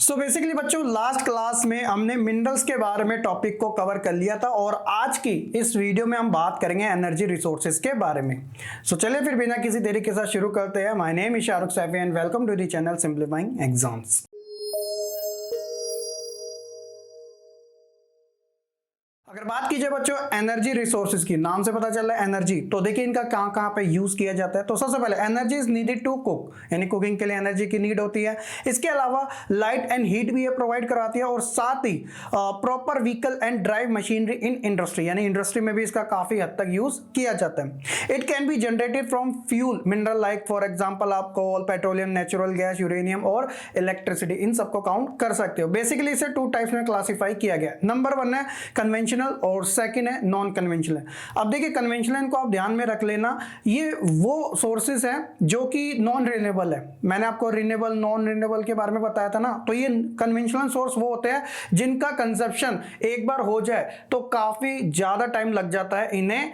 So basically बच्चों last class में हमने मिनरल्स के बारे में टॉपिक को कवर कर लिया था और आज की इस वीडियो में हम बात करेंगे एनर्जी रिसोर्सेज के बारे में। सो चलिए फिर बिना किसी देरी के साथ शुरू करते हैं। My name is Shahrukh Saifi and welcome to the channel simplifying exams. अगर बात कीजिए बच्चों एनर्जी रिसोर्सेज की, नाम से पता चल रहा है एनर्जी, तो देखिए इनका कहां कहां पे यूज किया जाता है। तो सबसे पहले energy is needed to cook, यानी कुकिंग के लिए एनर्जी की नीड होती है। इसके अलावा लाइट एंड हीट भी ये प्रोवाइड कराती है और साथ ही proper vehicle and drive machinery in industry, यानी इंडस्ट्री में भी इसका काफी हद तक यूज किया जाता है। It can be generated from fuel mineral like for example आप कोल, पेट्रोलियम, नेचुरल गैस, यूरेनियम और इलेक्ट्रिसिटी, इन सबको काउंट कर सकते हो। बेसिकली इसे टू टाइप्स में क्लासिफाई किया गया। नंबर वन है कन्वेंशनल और सेकंड है नॉन कन्वेंशनल। अब देखिए कन्वेंशनल को आप ध्यान में रख लेना, ये वो सोर्सेस हैं जो कि नॉन रिन्यूएबल है। मैंने आपको रिन्यूएबल नॉन रिन्यूएबल के बारे में बताया था ना, तो ये कन्वेंशनल सोर्स वो होते हैं जिनका कंजप्शन एक बार हो जाए तो काफी ज्यादा टाइम लग जाता है इन्हें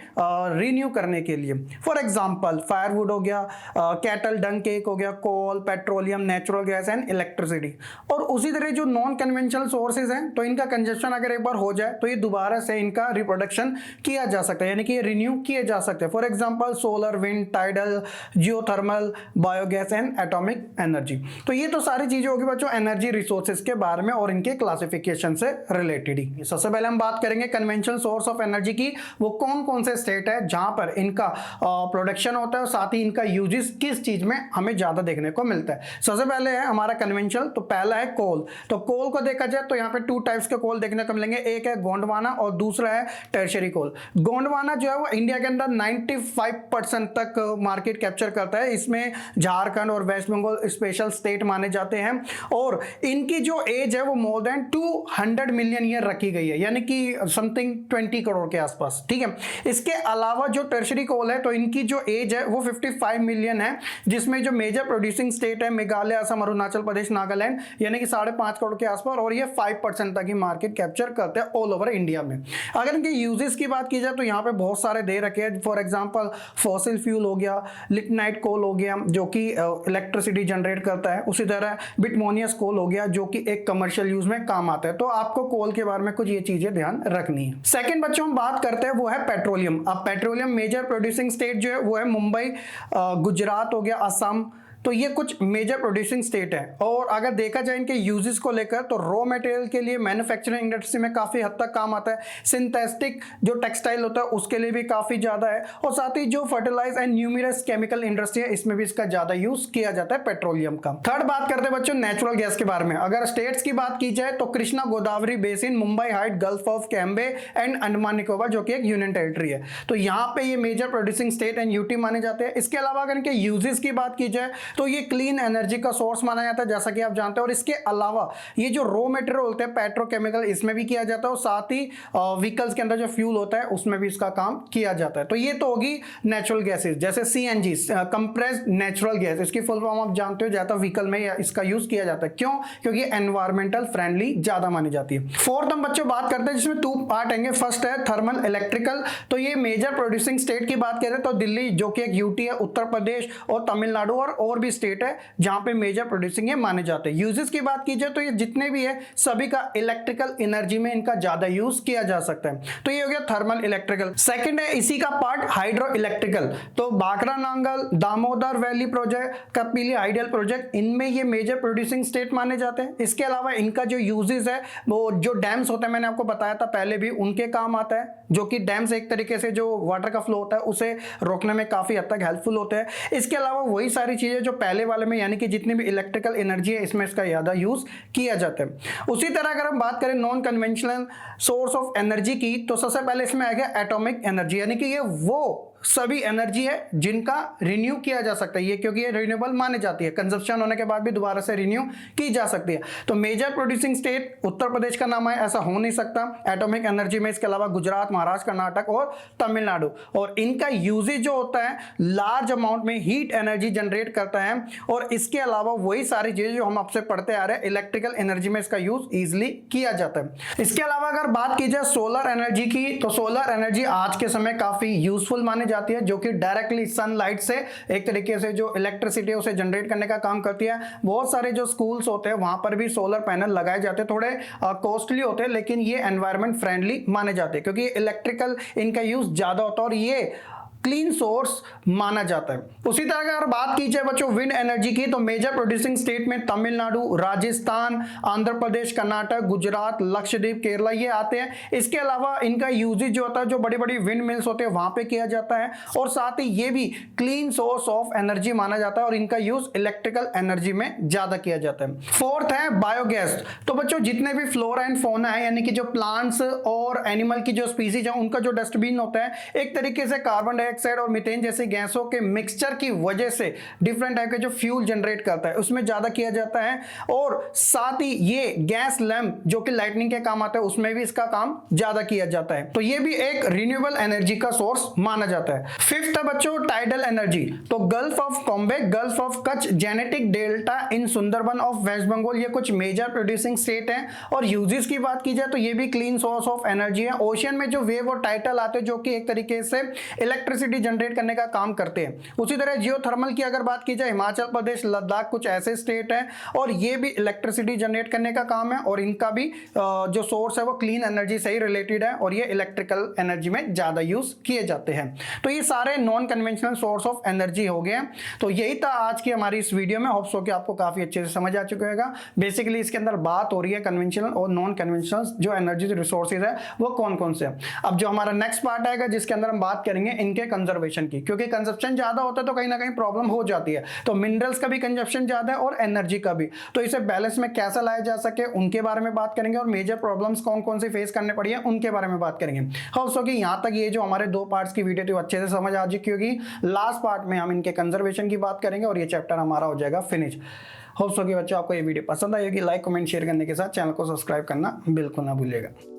रिन्यू करने के लिए। फॉर एग्जांपल फायरवुड हो गया, कैटल डंग केक हो गया, coal, petroleum, natural gas and electricity. और उसी तरह जो नॉन कन्वेंशनल सोर्सेज हैं तो इनका कंजप्शन अगर एक बार हो जाए तो ये दोबारा से इनका रिप्रोडक्शन किया जा सकता है, यानी कि ये रिन्यू किए जा सकते हैं। For example solar, wind, tidal, geothermal, biogas and atomic energy. तो ये तो सारी चीजें होगी बच्चों एनर्जी रिसोर्सेज के बारे में और इनके क्लासिफिकेशन से रिलेटेड ही। सबसे पहले हम बात करेंगे कन्वेंशनल सोर्स ऑफ एनर्जी की। वो कौन कौन से स्टेट है जहां पर इनका प्रोडक्शन होता है और साथ ही इनका यूजेस किस चीज में हमें ज्यादा देखने को मिलता है। सबसे पहले है हमारा कन्वेंशनल, तो पहला है कोल। तो कोल को देखा जाए तो यहाँ पे टू टाइप्स के कोल देखने को मिलेंगे, एक है गोंडवाना और दूसरा है टर्शियरी कोल। गोंडवाना जो है वो इंडिया के अंदर 95% तक मार्केट कैप्चर करता है। इसमें झारखंड और वेस्ट बंगाल स्पेशल स्टेट माने जाते हैं और इनकी जो एज है वो मोर देन 200 मिलियन ईयर रखी गई है, यानी कि समथिंग 20 करोड़ के आसपास। ठीक है, इसके अलावा जो टर्शियरी कोल है तो इनकी जो एज है वो 55 मिलियन है, जिसमें जो मेजर प्रोड्यूसिंग स्टेट है मेघालय, असम, अरुणाचल प्रदेश, नागालैंड, यानी कि 5.5 करोड़ के आसपास, और ये 5% तक ही मार्केट कैप्चर करते हैं ऑल ओवर इंडिया में। अगर इनके यूजेस की बात की जाए तो यहाँ पे बहुत सारे दे रखे हैं। फॉर एग्जांपल फॉसिल फ्यूल हो गया, लिग्नाइट कोल हो गया जो कि इलेक्ट्रिसिटी जनरेट करता है, उसी तरह बिटमोनियस कोल हो गया जो कि एक कमर्शियल यूज में काम आता है। तो आपको कोल के बारे में कुछ ये चीजें ध्यान रखनी है। सेकंड बच्चों हम बात करते हैं वो है पेट्रोलियम। अब पेट्रोलियम मेजर प्रोड्यूसिंग स्टेट जो है वो है मुंबई, गुजरात हो गया, असम। तो ये कुछ मेजर प्रोड्यूसिंग स्टेट है। और अगर देखा जाए इनके यूजेस को लेकर तो रॉ मटेरियल के लिए मैन्युफैक्चरिंग इंडस्ट्री में काफी हद तक काम आता है, सिंथेटिक जो टेक्सटाइल होता है उसके लिए भी काफी ज्यादा है, और साथ ही जो fertilize and numerous chemical industry है इसमें भी इसका ज्यादा यूज किया जाता है पेट्रोलियम का। थर्ड बात करते हैं बच्चों नेचुरल गैस के बारे में। अगर स्टेट्स की बात की जाए तो Krishna Godavari basin, Mumbai height, gulf of Cambay and Andaman Nicobar जो कि एक यूनियन टेरिटरी है, तो यहाँ पे ये major producing state and UT माने जाते हैं। इसके अलावा अगर इनके यूजेस की बात की जाए तो ये क्लीन एनर्जी का सोर्स माना जाता है जैसा कि आप जानते हैं, और इसके अलावा ये जो रॉ मटेरियल होते हैं पेट्रोकेमिकल इसमें भी किया जाता है, और साथ ही व्हीकल्स के अंदर जो फ्यूल होता है उसमें भी इसका काम किया जाता है। तो ये तो होगी नेचुरल गैसेस, जैसे सीएनजी कंप्रेस्ड नेचुरल गैस, इसकी फुल फॉर्म आप जानते हो, ज्यादा व्हीकल में इसका यूज किया जाता है। क्यों? क्योंकि एनवायरमेंटल फ्रेंडली ज्यादा मानी जाती है। फोर्थ हम बच्चों बात करते हैं जिसमें टू पार्ट आएंगे। फर्स्ट है थर्मल इलेक्ट्रिकल। तो ये मेजर प्रोड्यूसिंग स्टेट की बात करें तो दिल्ली जो कि एक यूटी है, उत्तर प्रदेश और तमिलनाडु और भी स्टेट है जहां पे मेजर प्रोड्यूसिंग माने जाते हैं। यूजेस की बात की जाए तो ये जितने भी है सभी का इलेक्ट्रिकल एनर्जी में इनका ज्यादा यूज किया जा सकता है। तो ये हो गया थर्मल इलेक्ट्रिकल। सेकंड है इसी का पार्ट हाइड्रो इलेक्ट्रिकल। तो baccarat Nangal, Damodar valley project, Kapili hydel project, इनमें ये मेजर प्रोड्यूसिंग स्टेट माने जाते हैं। इसके अलावा इनका जो यूजेस है वो जो डैम्स होते हैं, मैंने आपको बताया था पहले भी, उनके काम आता है, जो कि डैम्स एक तरीके से जो वाटर का फ्लो होता है उसे रोकने में काफी हद तक हेल्पफुल होते हैं। इसके अलावा वही सारी चीजें जो पहले वाले में, यानी कि जितनी भी इलेक्ट्रिकल एनर्जी है इसमें इसका ज्यादा यूज किया जाता है। उसी तरह अगर हम बात करें non conventional source of energy की तो सबसे पहले इसमें आ गया एटॉमिक एनर्जी, यानी कि ये वो सभी एनर्जी है जिनका रिन्यू किया जा सकता है, ये क्योंकि ये रिन्यूएबल माने जाती है, कंजप्शन होने के बाद भी दोबारा से रिन्यू की जा सकती है। तो major producing state Uttar Pradesh का नाम है, ऐसा हो नहीं सकता एटॉमिक एनर्जी में। इसके अलावा गुजरात, महाराष्ट्र, कर्नाटक और तमिलनाडु, और इनका यूजेज जो होता है लार्ज अमाउंट में हीट एनर्जी जनरेट करता है, और इसके अलावा वही सारी चीजें जो हम आपसे पढ़ते आ रहे हैं इलेक्ट्रिकल एनर्जी में इसका यूज इजिली किया जाता है। इसके अलावा अगर बात की जाए सोलर एनर्जी की तो सोलर एनर्जी आज के समय काफी यूजफुल माने जाती है जो कि डायरेक्टली सनलाइट से एक तरीके से जो इलेक्ट्रिसिटी है उसे जनरेट करने का काम करती है। बहुत सारे जो स्कूल्स होते हैं वहां पर भी सोलर पैनल लगाए जाते हैं, थोड़े कॉस्टली होते हैं लेकिन ये एनवायरमेंट फ्रेंडली माने जाते हैं क्योंकि इलेक्ट्रिकल इनका यूज ज्यादा होता है और ये क्लीन सोर्स माना जाता है। उसी तरह अगर बात की जाए बच्चों विंड एनर्जी की, तो मेजर प्रोड्यूसिंग स्टेट में तमिलनाडु, राजस्थान, आंध्र प्रदेश, कर्नाटक, गुजरात, लक्षद्वीप, केरला ये आते हैं। इसके अलावा इनका यूजेज जो होता है, जो बड़ी बड़ी विंड मिल्स होते हैं वहां पे किया जाता है और साथ ही ये भी क्लीन सोर्स ऑफ एनर्जी माना जाता है और इनका यूज इलेक्ट्रिकल एनर्जी में ज्यादा किया जाता है। फोर्थ है बायोगैस। तो बच्चों जितने भी फ्लोरा एंड फौना है यानी कि जो प्लांट्स और एनिमल की जो स्पीसीज है उनका जो डस्टबिन होता है एक तरीके से कार्बन डाइऑक्साइड और मीथेन जैसी गैसों के मिक्सचर की वजह से डिफरेंट टाइप के जो फ्यूल जनरेट करता है उसमें ज्यादा किया जाता है और साथ ही ये गैस लैंप जो कि लाइटनिंग के काम आता है उसमें भी इसका काम ज्यादा किया जाता है। तो ये भी एक रिन्यूएबल एनर्जी का सोर्स माना जाता है। फिफ्थ है बच्चों टाइडल एनर्जी। तो Gulf of Cambay, Gulf of Kutch, Gangetic delta in Sundarban of West Bengal ये कुछ मेजर प्रोड्यूसिंग स्टेट है और यूजेस की बात की जाए तो ये भी क्लीन सोर्स ऑफ एनर्जी है। ओशियन में जो वेव और टाइटल आते हैं जो कि एक तरीके से इलेक्ट्रिसिटी जनरेट करने का काम करते हैं। उसी तरह जियोथर्मल की अगर बात की जाए हिमाचल प्रदेश, लद्दाख कुछ ऐसे स्टेट हैं और ये भी इलेक्ट्रिसिटी जनरेट करने का काम है और इनका भी जो सोर्स है वो क्लीन एनर्जी से ही रिलेटेड है और ये इलेक्ट्रिकल एनर्जी में ज्यादा यूज किए जाते हैं। तो ये सारे non conventional source of energy हो गए। तो यही था आज की हमारी इस वीडियो में। होप्स हो कि आपको काफी अच्छे से समझ आ चुका होगा। बेसिकली इसके अंदर बात हो रही है कन्वेंशनल और नॉन कन्वेंशनल जो एनर्जी रिसोर्सेज है वो कौन कौन से हैं। अब जो हमारा नेक्स्ट पार्ट आएगा जिसके अंदर हम बात करेंगे इनके कंजर्वेशन की, क्योंकि कंजप्शन ज्यादा होता है तो कहीं ना कहीं प्रॉब्लम हो जाती है। तो मिनरल्स का भी कंजप्शन ज्यादा है और एनर्जी का भी, तो इसे बैलेंस में कैसे लाया जा सके उनके बारे में बात करेंगे और मेजर प्रॉब्लम्स कौन कौन सी फेस करने पड़ी है उनके बारे में बात करेंगे। होप्स हो कि यहाँ तक ये जो हमारे दो पार्ट्स की वीडियो थी वो अच्छे से समझ आ चुकी होगी। लास्ट पार्ट में हम इनके कंजर्वेशन की बात करेंगे और ये चैप्टर हमारा हो जाएगा फिनिश। होप्स हो कि बच्चों आपको ये वीडियो पसंद आई होगी। लाइक कमेंट शेयर करने के साथ चैनल को सब्सक्राइब करना बिल्कुल ना भूलिएगा।